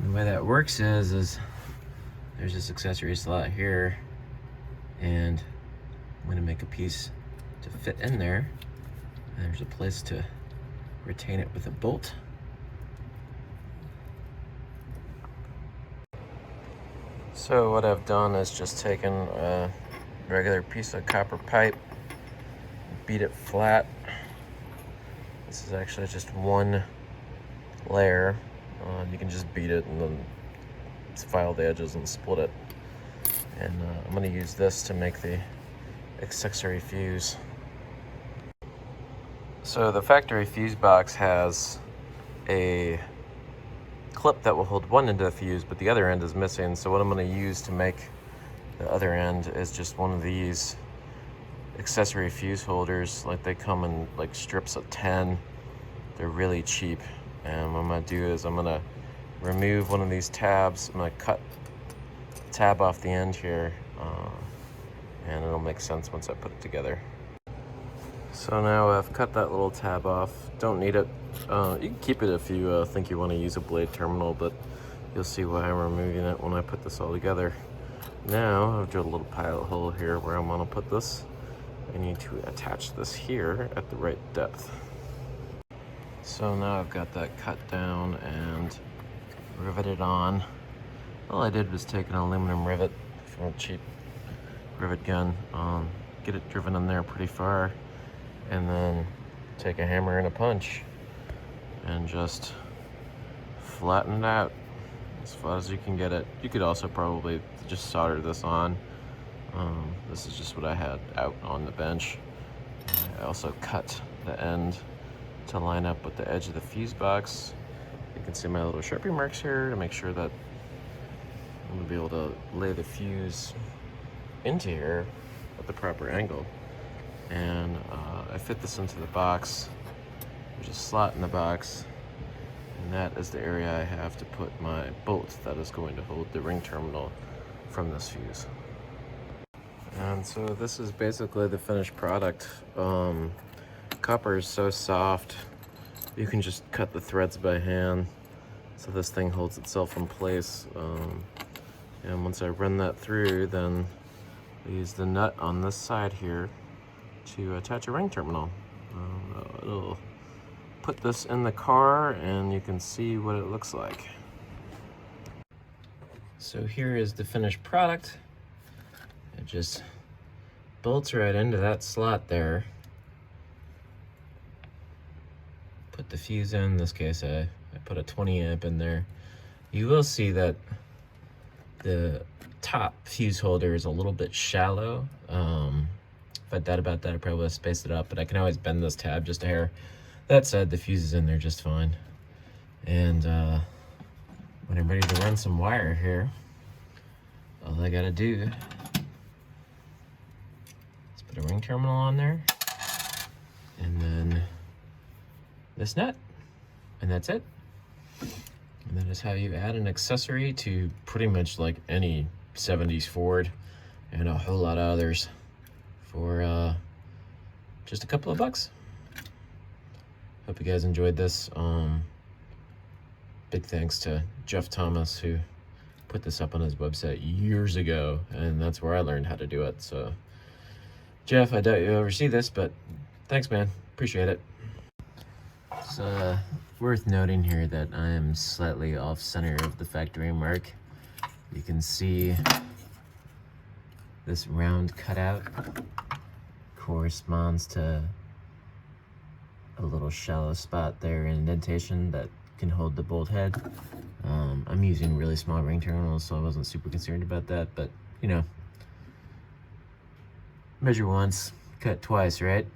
the way that works is there's this accessory slot here, and I'm gonna make a piece to fit in there. And there's a place to retain it with a bolt. So what I've done is just taken a regular piece of copper pipe, beat it flat. This is actually just one layer. You can just beat it and then file the edges and split it. And I'm going to use this to make the accessory fuse. So the factory fuse box has a clip that will hold one end of the fuse, but the other end is missing. So what I'm going to use to make the other end is just one of these accessory fuse holders. Like, they come in like strips of 10. They're really cheap. And what I'm going to do is I'm going to remove one of these tabs. I'm going to cut the tab off the end here, and it'll make sense once I put it together. So now I've cut that little tab off. Don't need it. You can keep it if you think you want to use a blade terminal, but you'll see why I'm removing it when I put this all together. Now I've drilled a little pilot hole here where I'm going to put this. I need to attach this here at the right depth. So now I've got that cut down and riveted on. All I did was take an aluminum rivet from a cheap rivet gun, get it driven in there pretty far, and then take a hammer and a punch and just flatten it out as flat as you can get it. You could also probably just solder this on. This is just what I had out on the bench. I also cut the end to line up with the edge of the fuse box. You can see my little Sharpie marks here to make sure that I'm gonna be able to lay the fuse into here at the proper angle. And I fit this into the box. There's a slot in the box, and that is the area I have to put my bolt that is going to hold the ring terminal from this fuse. And so this is basically the finished product. Copper is so soft, you can just cut the threads by hand, so this thing holds itself in place. And once I run that through, then I use the nut on this side here to attach a ring terminal. It'll put this in the car and you can see what it looks like. So here is the finished product. It just bolts right into that slot there. Put the fuse in this case, I put a 20 amp in there. You will see that the top fuse holder is a little bit shallow. If I thought about that, I probably would have spaced it up, but I can always bend this tab just a hair. That said, the fuse is in there just fine. And when I'm ready to run some wire here, all I gotta do is put a ring terminal on there, and then this nut, and that's it. And that is how you add an accessory to pretty much like any 70s Ford and a whole lot of others for just a couple of bucks. Hope you guys enjoyed this. Big thanks to Jeff Thomas, who put this up on his website years ago, and that's where I learned how to do it. So Jeff, I doubt you ever see this, but thanks, man. Appreciate it. It's worth noting here that I am slightly off center of the factory mark. You can see this round cutout corresponds to a little shallow spot there, an indentation that can hold the bolt head. I'm using really small ring terminals, so I wasn't super concerned about that, but you know, measure once, cut twice, right?